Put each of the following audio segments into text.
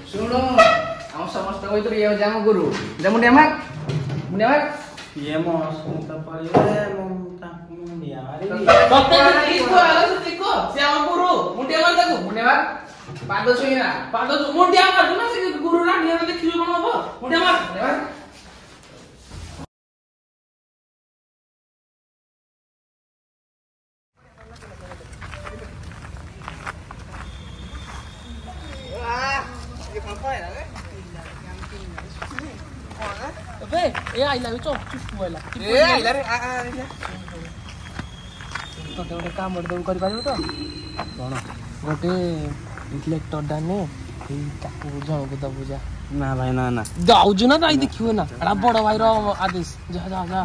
Suno, aku sama setengah itu dia jangan guru. Jangan mundiamat, mundiamat. Iya mos, minta paling minta mundiamat. Dokter itu, siapa guru? Mundiamat aku, mundiamat. Pak Dosu ini lah, Pak Dosu mundiamat. Cuma sih guru lah dia nanti kirim apa? Mundiamat, mundiamat. Ya, ilaw ito. Wala. Ilari, ତ ଗୋଟେ କାମ ଦଉ କରିପାରିବୁ ତ କଣ ଗୋଟେ ଇଣ୍ଟେଲେକ୍ଟର ଡାନେ ଏଇ ତାକୁ ଜଣକୁ ଦବୁ ଯା ନା ଭାଇ ନା ନା ଦଉଛୁ ନା ଭାଇ ଦେଖିବୁ ନା ଏଟା ବଡ ଭାଇର ଆଦେଶ ଯା ଯା ଯା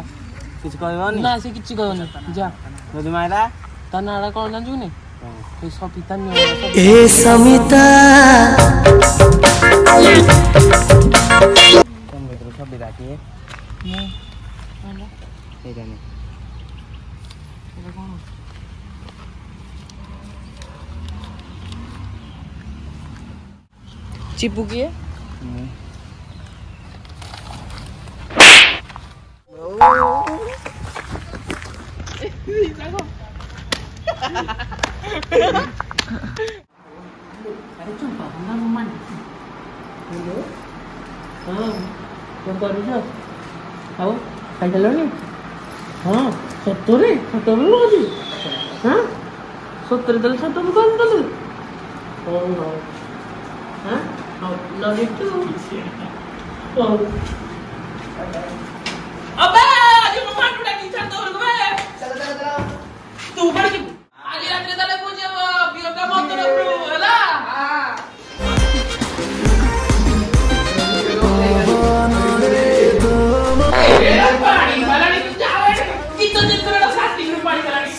କିଛି କହିବନି ନା ସେ କିଛି କହିବନି ଯା ଯଦି ମାଇଲା ତା ନାଁଟା କଣ ଜାଣିଛୁ ନି ଏ ସବିତା ଏ ସମିତା ତମ ଭିତରୁ ସବିତା କିଏ ସେଇଟା ନି କଣ ଚିପୁ କିଏ ଆରେ ଚମ୍ପା ଭଣ୍ଡା ମମାନ ହ୍ୟାଲୋ ହଁ କ'ଣ କରୁଛ ଆଉ ଖାଇସାରିଲଣି ହଁ ସତରେ ସତରେ ଲଗାଉଛି ହଁ ସତରେ ଦେଲେ ସତରେ କ'ଣ ଦେଲେ ହଉ ହଉ ହଁ ହଉ ଲଗେଇଛୁ ହଉ ଅବେ ଆଜି ମୋ ମାଠୁଟା କି ଛାତ ଉପରକୁ ବେ ଚାଲ ଚାଲ ଚାଲ ତୁ କୁଆଡ଼େ ଯିବୁ ଆଜି ରାତିରେ ତାହେଲେ ମୁଁ ଯିବ ବିୟଟା ମନ୍ଦିର ଉପରକୁ ହେଲା ପାଣି ବାଲାଣି ଯାଅ ଗୀତ ଚିତ୍ରର ସାଥି ପାଣି ବାଲାଣି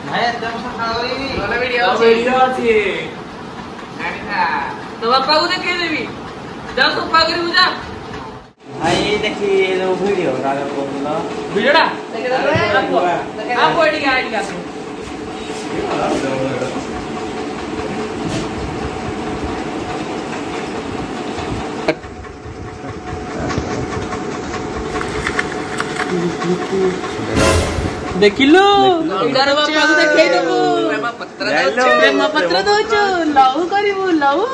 ଭାଇ ଏତେ ମୁଁ ସଫା କରିବି। ଭଲ ଭିଡିଓ ଅଛି। ଅଛି ଜାଣିଥା। ତ ବାପାକୁ ଦେଖେଇଦେବି ଯା ସଫା କରିବୁ ଯା ଭାଇ ଦେଖି ଯୋଉ ଭିଡିଓ ରାଗ କରୁଲ। ଭିଡିଓଟା ଦେଖେଇଦେବେ। ଆପो ଏଠିକି ଆଇଠିକି ଆସ ଦେଖିଲୁ ଅଙ୍ଗାର ବାପାକୁ ଦେଖେଇଦେବୁ ପ୍ରେମ ପତ୍ର ଦଉଛୁ ଲହୁ କରିବୁ ଲହୁ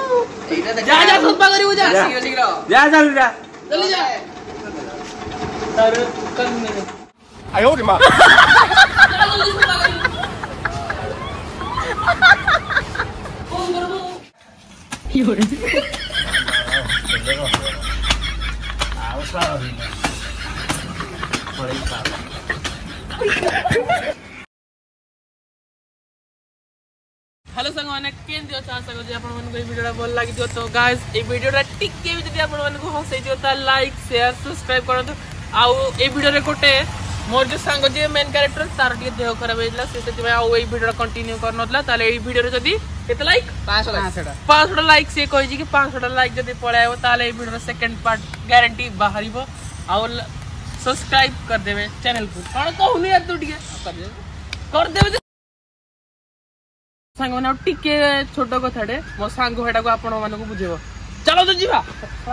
ଯା ଯା ସଫା କରିବୁ ଯା ଶୀଘ୍ର ଯା ଚାଲ ଯା। ଜଲ୍ଦି ଯା ତାର କନ୍ନେ哎呦我的妈！ हेलो संगମାନେ केंद्र अच्छा आशा कर आपण मन को वीडियोटा भल लागि तो गाइस ए वीडियोटा टिके भी जदी आपण मन को हसै दियो ता लाइक शेयर सब्सक्राइब करंतु आउ ए वीडियो रे कोटे मोर जो संग जे मेन कैरेक्टर तार टिके देह खराब हेला से सेति आउ ए वीडियोटा कंटिन्यू करनतला ताले ए वीडियो रे जदी केते लाइक 500 लाइक से कहि जी कि 500 लाइक जदी पळायो ताले ए वीडियो रे सेकंड पार्ट गारंटी बाहरिबो आउ सब्सक्राइब कर देबे चैनल को कोन कहूनी यार तू टिके कर देबे सांग माने टिके छोट कथाटे मो सांग हेटा को आपण माने को बुझेबो चलो तो जीवा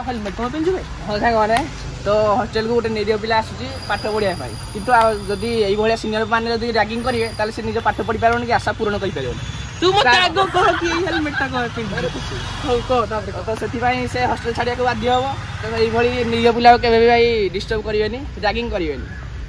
हेलमेट कोन पिन जीवे ହଁ ସାଙ୍ଗମାନେ ତ ହଷ୍ଟେଲ କୁ ଗୋଟେ ନିରୀହ ପିଲା ଆସୁଛି ପାଠ ପଢିବା ପାଇଁ କିନ୍ତୁ ଯଦି ଏଇ ଭଳିଆ ସିନିୟର ମାନେ ଯଦି ରାଗିଂ କରିବେ ତାହେଲେ ସେ ନିଜ ପାଠ ପଢି ପାରିବନି କି ଆଶା ପୂରଣ କରିପାରିବନି तू मते आगो कह कि हेलमेट टा कह पिन हो को तापर ତ ସେଥିପାଇଁ ସେ ହଷ୍ଟେଲ ଛାଡିବାକୁ ବାଧ୍ୟ ହବ ତ ଏଇ ଭଳି ନିରୀହ ପିଲାକୁ କେବେ ବି ଭାଇ ଡିଷ୍ଟର୍ବ କରିବେନି ରାଗିଂ କରିବେନି